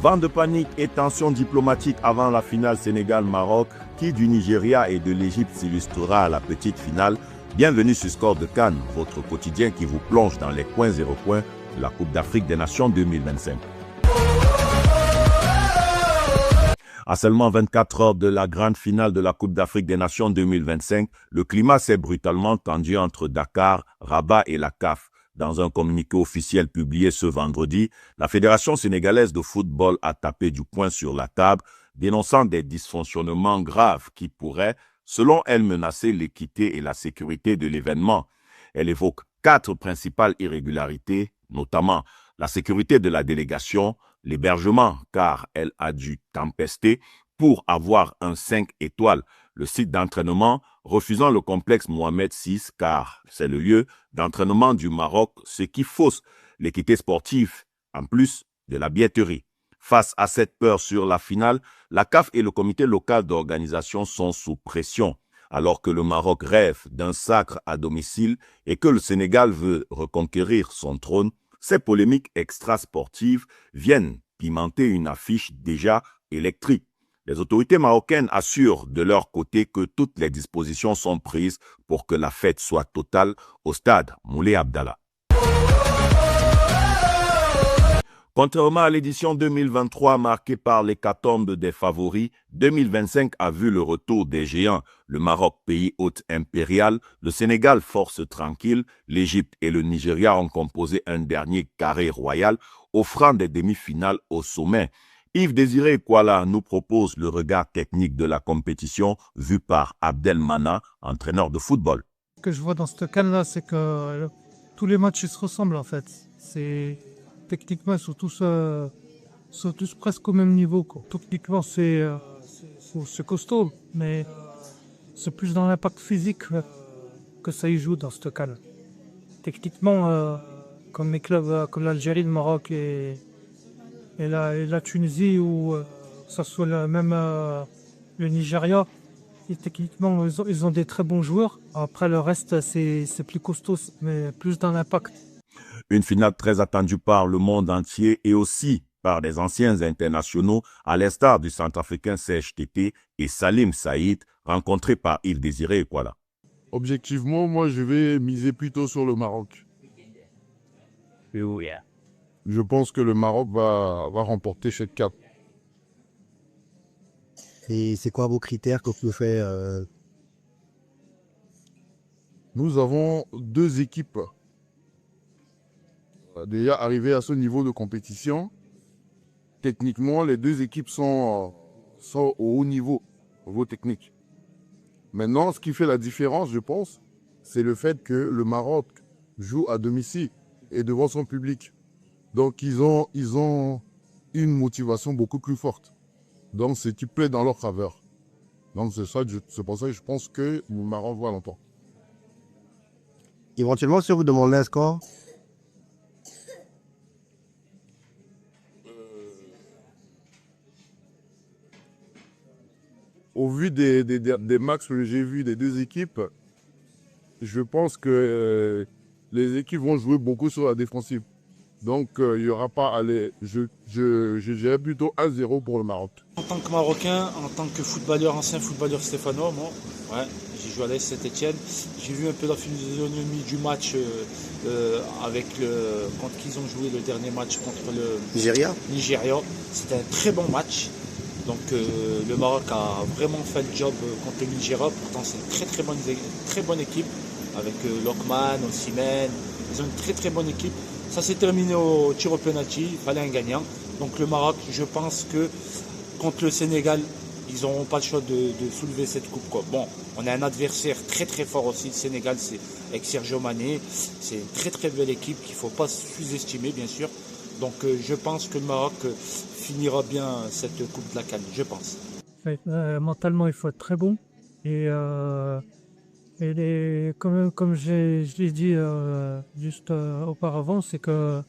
Vent de panique et tension diplomatique avant la finale Sénégal-Maroc. Qui du Nigeria et de l'Égypte s'illustrera à la petite finale? Bienvenue sur Score de Cannes, votre quotidien qui vous plonge dans les coins et recoins de la Coupe d'Afrique des Nations 2025. À seulement 24 heures de la grande finale de la Coupe d'Afrique des Nations 2025, le climat s'est brutalement tendu entre Dakar, Rabat et la CAF. Dans un communiqué officiel publié ce vendredi, la Fédération sénégalaise de football a tapé du poing sur la table, dénonçant des dysfonctionnements graves qui pourraient, selon elle, menacer l'équité et la sécurité de l'événement. Elle évoque 4 principales irrégularités, notamment la sécurité de la délégation, l'hébergement, car elle a dû tempester pour avoir un 5 étoiles, le site d'entraînement, refusant le complexe Mohamed VI, car c'est le lieu d'entraînement du Maroc, ce qui fausse l'équité sportive, en plus de la billetterie. Face à cette peur sur la finale, la CAF et le comité local d'organisation sont sous pression. Alors que le Maroc rêve d'un sacre à domicile et que le Sénégal veut reconquérir son trône, ces polémiques extrasportives viennent pimenter une affiche déjà électrique. Les autorités marocaines assurent de leur côté que toutes les dispositions sont prises pour que la fête soit totale au stade Moulay Abdallah. Contrairement à l'édition 2023 marquée par l'hécatombe des favoris, 2025 a vu le retour des géants. Le Maroc, pays hôte impérial, le Sénégal, force tranquille, l'Égypte et le Nigeria ont composé un dernier carré royal, offrant des demi-finales au sommet. Yves-Désiré Kwala nous propose le regard technique de la compétition vu par Abdelmana, entraîneur de football. Ce que je vois dans cette canne-là, c'est que tous les matchs ils se ressemblent en fait. Techniquement, ils sont tous presque au même niveau, quoi. Techniquement, c'est costaud, mais c'est plus dans l'impact physique que ça y joue dans cette canne. Techniquement, comme les clubs comme l'Algérie, le Maroc et la Tunisie, ou ça soit le Nigeria, et techniquement, ils ont des très bons joueurs. Après, le reste, c'est plus costaud, mais plus dans l'impact. Une finale très attendue par le monde entier et aussi par des anciens internationaux, à l'instar du centrafricain Serge Tété et Salim Saïd, rencontrés par Yves-Désiré Kwala. Objectivement, moi, je vais miser plutôt sur le Maroc. Je pense que le Maroc va remporter cette CAF. Et c'est quoi vos critères que vous faites Nous avons 2 équipes déjà arrivées à ce niveau de compétition. Techniquement, les 2 équipes sont au haut niveau technique. Maintenant, ce qui fait la différence, je pense, c'est le fait que le Maroc joue à domicile et devant son public. Donc, ils ont une motivation beaucoup plus forte. Donc, ce qui plaît dans leur faveur. Donc, c'est pour ça que je pense que le Maroc va l'emporter. éventuellement, si on vous demande un score? Au vu des matchs que j'ai vus des 2 équipes, je pense que les équipes vont jouer beaucoup sur la défensive. Donc, il n'y aura pas à aller. Je dirais plutôt 1-0 pour le Maroc. En tant que Marocain, en tant que footballeur, ancien footballeur stéphanois, moi, j'ai joué à l'AS Saint-Etienne. J'ai vu un peu la physionomie du match quand ils ont joué le dernier match contre le Nigeria. C'était un très bon match. Donc le Maroc a vraiment fait le job contre le Nigeria. Pourtant, c'est une très bonne équipe avec Lokman, Osimhen. Ils ont une très très bonne équipe. Ça s'est terminé au tir au penalty, il fallait un gagnant. Donc le Maroc, je pense que contre le Sénégal, ils n'auront pas le choix de soulever cette coupe, quoi. Bon, on a un adversaire très très fort aussi, le Sénégal, c'est avec Sergio Mané. C'est une très très belle équipe qu'il ne faut pas sous-estimer, bien sûr. Donc je pense que le Maroc finira bien cette coupe de la CAN, je pense. Mentalement, il faut être très bon. Comme je l'ai dit juste auparavant, c'est que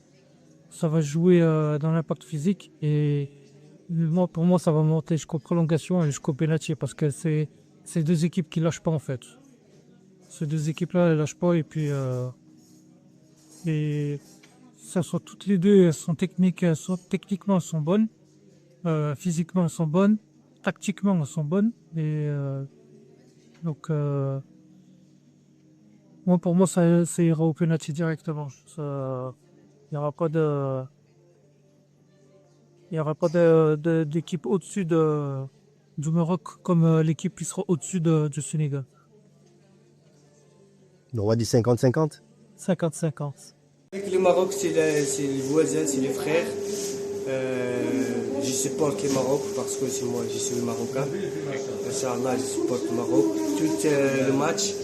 ça va jouer dans l'impact physique. Et pour moi, ça va monter jusqu'aux prolongations et jusqu'au pénalty, parce que c'est 2 équipes qui ne lâchent pas en fait. Ces 2 équipes-là, elles ne lâchent pas. Et puis, ça sont toutes les 2, elles sont techniquement, elles sont bonnes. Physiquement, elles sont bonnes. Tactiquement, elles sont bonnes. Et donc, pour moi, ça ira au penalty directement. Il n'y aura pas de, il y aura pas d'équipe au-dessus du Maroc comme l'équipe qui sera au-dessus du Sénégal. On va dire 50-50. 50-50. Avec le Maroc, c'est les voisins, c'est les frères. Je supporte le Maroc parce que c'est moi, je suis marocain. Inch'Allah, je supporte le Maroc. Tout le match.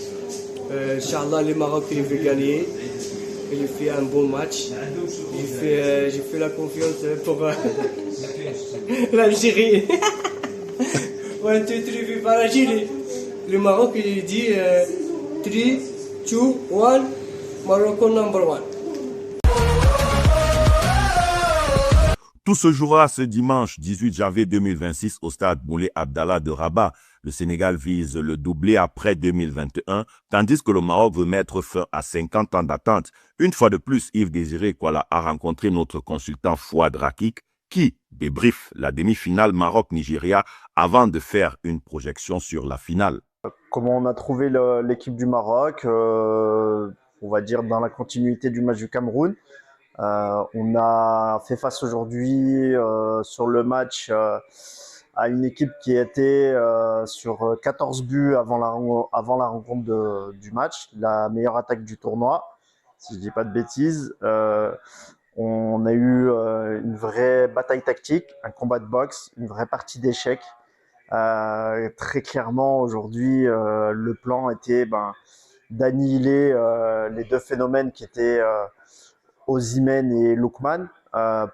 Inch'Allah, le Maroc, il veut gagner. Il fait un bon match. Je fais la confiance pour l'Algérie. 1, 2, 3, vive l'Algérie. Le Maroc, il dit 3, 2, 1, Morocco number 1. Tout se jouera ce dimanche 18 janvier 2026 au stade Moulay Abdallah de Rabat. Le Sénégal vise le doublé après 2021, tandis que le Maroc veut mettre fin à 50 ans d'attente. Une fois de plus, Yves Désiré Kwala a rencontré notre consultant Fouad Rakik qui débriefe la demi-finale Maroc-Nigeria avant de faire une projection sur la finale. Comment on a trouvé l'équipe du Maroc, on va dire dans la continuité du match du Cameroun. On a fait face aujourd'hui sur le match à une équipe qui était sur 14 buts avant la rencontre du match, la meilleure attaque du tournoi, si je ne dis pas de bêtises. On a eu une vraie bataille tactique, un combat de boxe, une vraie partie d'échecs. Très clairement, aujourd'hui, le plan était d'annihiler les deux phénomènes qui étaient Osimhen et Lookman.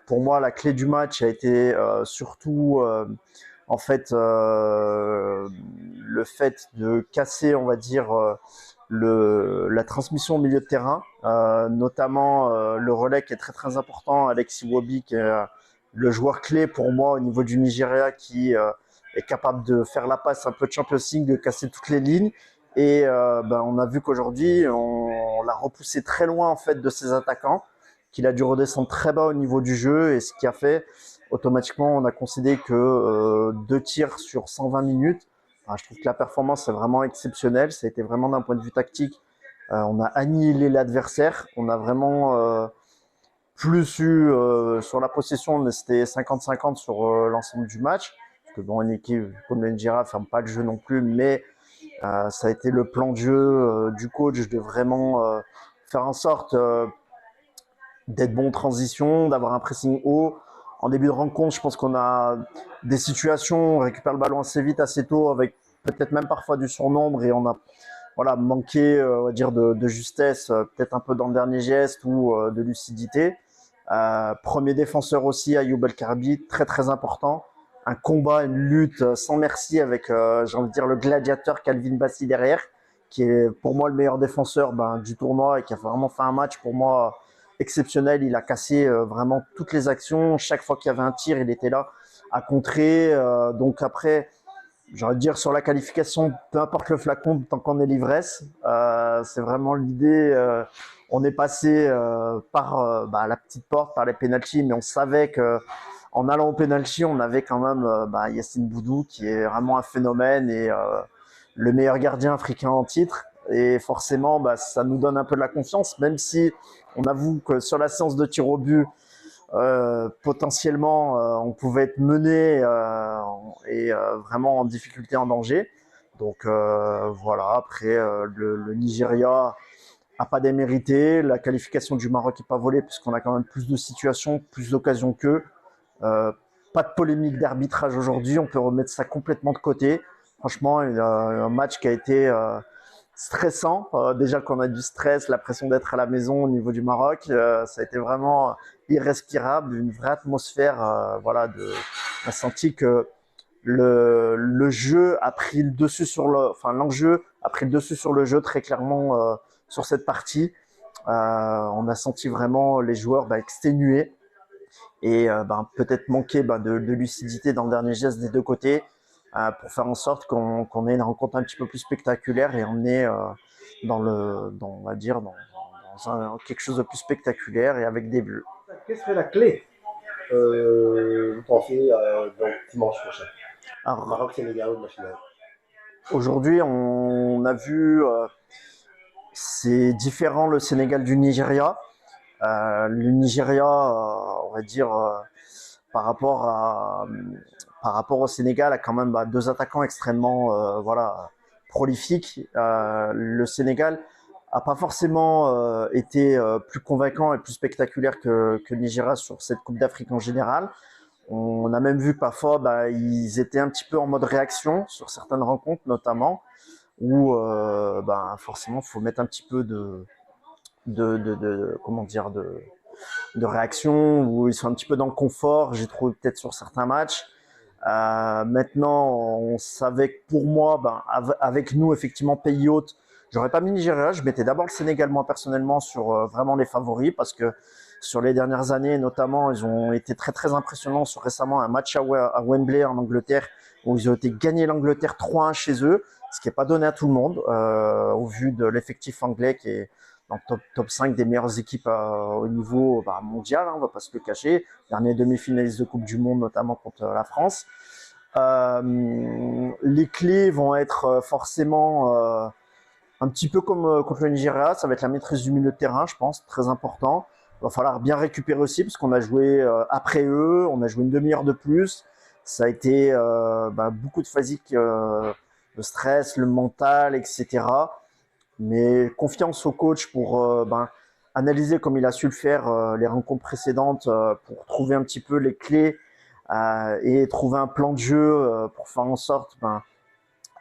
Pour moi, la clé du match a été surtout en fait le fait de casser, on va dire, la transmission au milieu de terrain, notamment le relais qui est très très important, Alexis Iwobi, qui est le joueur clé pour moi au niveau du Nigeria, qui est capable de faire la passe un peu de Champions League, de casser toutes les lignes. Et on a vu qu'aujourd'hui, on l'a repoussé très loin en fait de ses attaquants, qu'il a dû redescendre très bas au niveau du jeu, et ce qui a fait automatiquement, on a concédé que 2 tirs sur 120 minutes. Je trouve que la performance est vraiment exceptionnelle. Ça a été vraiment d'un point de vue tactique. On a annihilé l'adversaire. On a vraiment plus eu sur la possession, c'était 50-50 sur l'ensemble du match. Parce que une équipe comme le Nigeria ne ferme pas le jeu non plus, mais ça a été le plan de jeu du coach de vraiment faire en sorte d'être bon en transition, d'avoir un pressing haut. En début de rencontre, je pense qu'on a des situations, on récupère le ballon assez vite, assez tôt, avec peut-être même parfois du surnombre, et on a manqué on va dire de justesse, peut-être un peu dans le dernier geste, ou de lucidité. Premier défenseur aussi, Ayoub El Karabi, très très important. Un combat, une lutte sans merci avec, j'ai envie de dire, le gladiateur Calvin Bassey derrière, qui est pour moi le meilleur défenseur du tournoi et qui a vraiment fait un match pour moi exceptionnel. Il a cassé vraiment toutes les actions. Chaque fois qu'il y avait un tir, il était là à contrer. Donc après, j'ai envie de dire, sur la qualification, peu importe le flacon, tant qu'on est l'ivresse, c'est vraiment l'idée. On est passé par la petite porte, par les pénaltys, mais on savait que en allant au penalty, on avait quand même Yassine Boudou, qui est vraiment un phénomène et le meilleur gardien africain en titre. Et forcément, ça nous donne un peu de la confiance, même si on avoue que sur la séance de tir au but, potentiellement, on pouvait être mené et vraiment en difficulté, en danger. Donc voilà, après, le Nigeria n'a pas démérité. La qualification du Maroc n'est pas volée, puisqu'on a quand même plus de situations, plus d'occasions qu'eux. Pas de polémique d'arbitrage aujourd'hui, on peut remettre ça complètement de côté. Franchement, un match qui a été stressant. Déjà qu'on a du stress, la pression d'être à la maison au niveau du Maroc, ça a été vraiment irrespirable, une vraie atmosphère. On a senti que le jeu a pris le dessus sur l'enjeu a pris le dessus sur le jeu très clairement sur cette partie. On a senti vraiment les joueurs exténués et peut-être manquer de lucidité dans le dernier geste des deux côtés, pour faire en sorte qu'on ait une rencontre un petit peu plus spectaculaire et emmener on va dire dans quelque chose de plus spectaculaire et avec des buts. Qu'est-ce que la clé penser donc dimanche prochain? Alors, Maroc-Sénégal de la finale. aujourd'hui, on a vu, c'est différent le Sénégal du Nigeria. Le Nigeria, on va dire, par rapport au Sénégal, a quand même deux attaquants extrêmement prolifiques. Le Sénégal a pas forcément été plus convaincant et plus spectaculaire que le Nigeria sur cette Coupe d'Afrique en général. On a même vu que parfois, ils étaient un petit peu en mode réaction sur certaines rencontres, notamment, où forcément, il faut mettre un petit peu de réaction, où ils sont un petit peu dans le confort, j'ai trouvé peut-être sur certains matchs. Maintenant, on savait que pour moi, avec nous, effectivement, pays hôte, j'aurais pas mis Nigeria, je mettais d'abord le Sénégal, moi, personnellement, sur vraiment les favoris, parce que sur les dernières années, notamment, ils ont été très, très impressionnants sur récemment un match à Wembley, en Angleterre, où ils ont été gagnés l'Angleterre 3-1 chez eux, ce qui n'est pas donné à tout le monde, au vu de l'effectif anglais qui est dans le top 5 des meilleures équipes au niveau mondial, on va pas se le cacher. Dernier demi-finaliste de Coupe du Monde, notamment contre la France. Les clés vont être forcément un petit peu comme contre le Nigeria, ça va être la maîtrise du milieu de terrain, je pense, très important. Il va falloir bien récupérer aussi, parce qu'on a joué après eux, on a joué une demi-heure de plus. Ça a été beaucoup de fatigue, le stress, le mental, etc. Mais confiance au coach pour analyser comme il a su le faire les rencontres précédentes pour trouver un petit peu les clés et trouver un plan de jeu pour faire en sorte,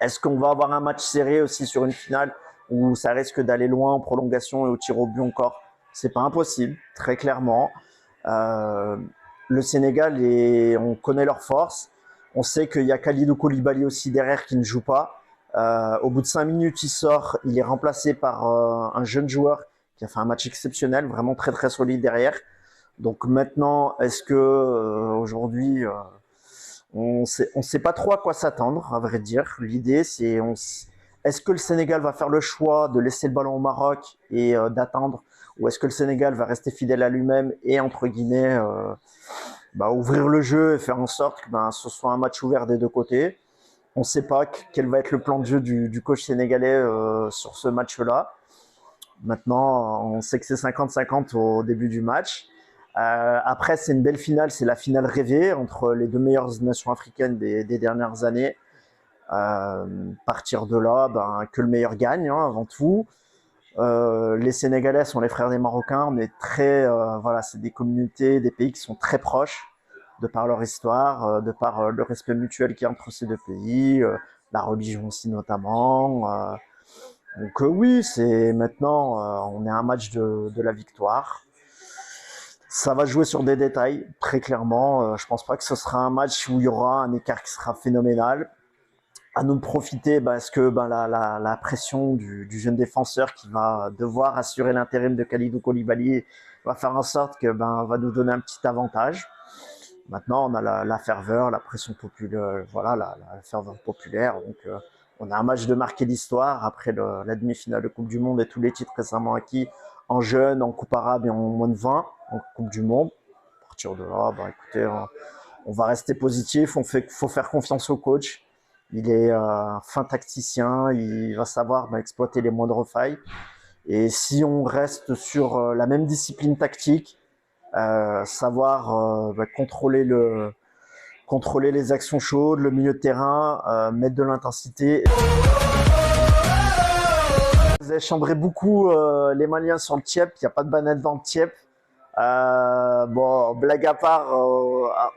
est-ce qu'on va avoir un match serré aussi sur une finale où ça risque d'aller loin en prolongation et au tir au but encore? C'est pas impossible, très clairement. Le Sénégal, on connaît leurs forces. On sait qu'il y a Kalidou Koulibaly aussi derrière qui ne joue pas. Au bout de 5 minutes, il sort. Il est remplacé par un jeune joueur qui a fait un match exceptionnel, vraiment très très solide derrière. Donc maintenant, est-ce que aujourd'hui, on sait pas trop à quoi s'attendre, à vrai dire. L'idée, c'est est-ce que le Sénégal va faire le choix de laisser le ballon au Maroc et d'attendre, ou est-ce que le Sénégal va rester fidèle à lui-même et entre guillemets ouvrir le jeu et faire en sorte que ce soit un match ouvert des deux côtés? On ne sait pas quel va être le plan de jeu du coach sénégalais sur ce match-là. Maintenant, on sait que c'est 50-50 au début du match. Après, c'est une belle finale, c'est la finale rêvée entre les deux meilleures nations africaines des dernières années. Partir de là, que le meilleur gagne, avant tout. Les Sénégalais sont les frères des Marocains. On est c'est des communautés, des pays qui sont très proches, de par leur histoire, de par le respect mutuel qu'il y a entre ces deux pays, la religion aussi notamment. Donc oui, c'est maintenant, on est à un match de la victoire. Ça va jouer sur des détails, très clairement. Je pense pas que ce sera un match où il y aura un écart qui sera phénoménal. À nous de profiter, est-ce que la pression du jeune défenseur qui va devoir assurer l'intérim de Kalidou Koulibaly va faire en sorte que va nous donner un petit avantage. Maintenant, on a la ferveur, la pression populaire, la ferveur populaire. Donc, on a un match de marquer l'histoire après la demi-finale de Coupe du Monde et tous les titres récemment acquis en jeunes, en Coupe arabe et en moins de 20 en Coupe du Monde. À partir de là, écoutez, on va rester positif. Faut faire confiance au coach. Il est un fin tacticien. Il va savoir exploiter les moindres failles. Et si on reste sur la même discipline tactique, savoir contrôler les actions chaudes, le milieu de terrain, mettre de l'intensité. Vous avez chambré beaucoup les Maliens sur le Tiep, il n'y a pas de banane dans le Tiep. Blague à part,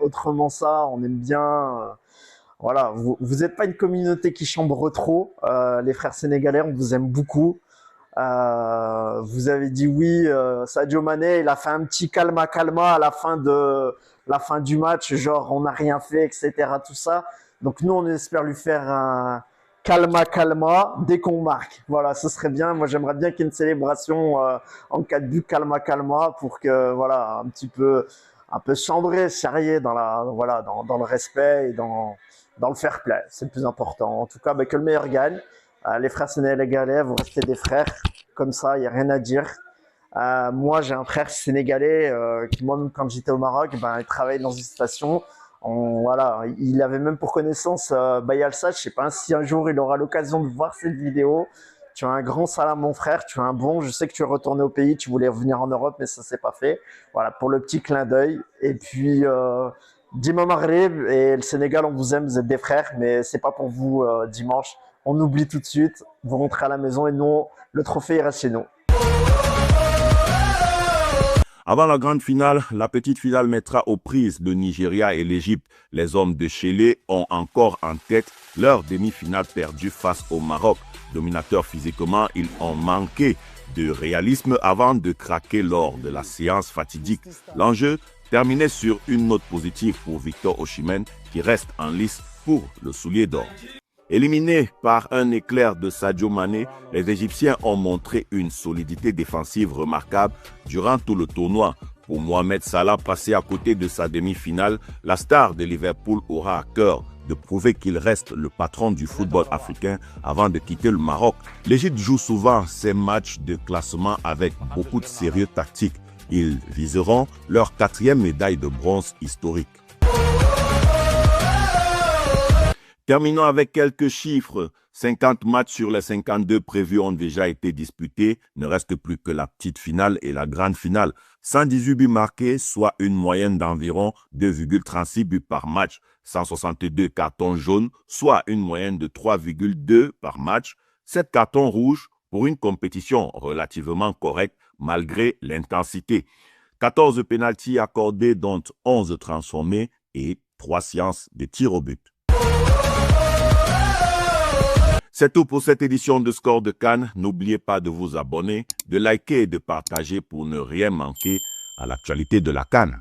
autrement ça, on aime bien. Vous n'êtes pas une communauté qui chambre trop. Les frères sénégalais, on vous aime beaucoup. Vous avez dit oui, Sadio Mané, il a fait un petit calma à la fin du match, genre on n'a rien fait, etc. Tout ça. Donc nous, on espère lui faire un calma dès qu'on marque. Voilà, ce serait bien. Moi, j'aimerais bien qu'il y ait une célébration en cas de but calma pour que un petit peu chambrer, charrier dans le respect et dans le fair play. C'est le plus important. En tout cas, que le meilleur gagne. Les frères sénégalais, vous restez des frères, comme ça, il n'y a rien à dire. Moi, j'ai un frère sénégalais qui, moi-même, quand j'étais au Maroc, il travaillait dans une station Voilà, il avait même pour connaissance Bayal Sad. Je sais pas si un jour il aura l'occasion de voir cette vidéo. Tu as un grand salam, mon frère. Tu as un bon. Je sais que tu es retourné au pays. Tu voulais revenir en Europe, mais ça s'est pas fait. Voilà, pour le petit clin d'œil. Et puis, Dima Maghreb et le Sénégal, on vous aime, vous êtes des frères, mais c'est pas pour vous dimanche. On oublie tout de suite. Vous rentrez à la maison et nous, le trophée il reste chez nous. Avant la grande finale, la petite finale mettra aux prises le Nigeria et l'Égypte. Les hommes de Chélé ont encore en tête leur demi-finale perdue face au Maroc. Dominateurs physiquement, ils ont manqué de réalisme avant de craquer lors de la séance fatidique. L'enjeu terminait sur une note positive pour Victor Osimhen qui reste en lice pour le soulier d'or. Éliminés par un éclair de Sadio Mané, les Égyptiens ont montré une solidité défensive remarquable durant tout le tournoi. Pour Mohamed Salah, passé à côté de sa demi-finale, la star de Liverpool aura à cœur de prouver qu'il reste le patron du football africain avant de quitter le Maroc. L'Égypte joue souvent ses matchs de classement avec beaucoup de sérieux tactique. Ils viseront leur 4e médaille de bronze historique. Terminons avec quelques chiffres. 50 matchs sur les 52 prévus ont déjà été disputés. Ne reste plus que la petite finale et la grande finale. 118 buts marqués, soit une moyenne d'environ 2,36 buts par match. 162 cartons jaunes, soit une moyenne de 3,2 par match. 7 cartons rouges pour une compétition relativement correcte malgré l'intensité. 14 pénaltys accordés, dont 11 transformés et 3 séances de tir au but. C'est tout pour cette édition de Score de CAN. N'oubliez pas de vous abonner, de liker et de partager pour ne rien manquer à l'actualité de la CAN.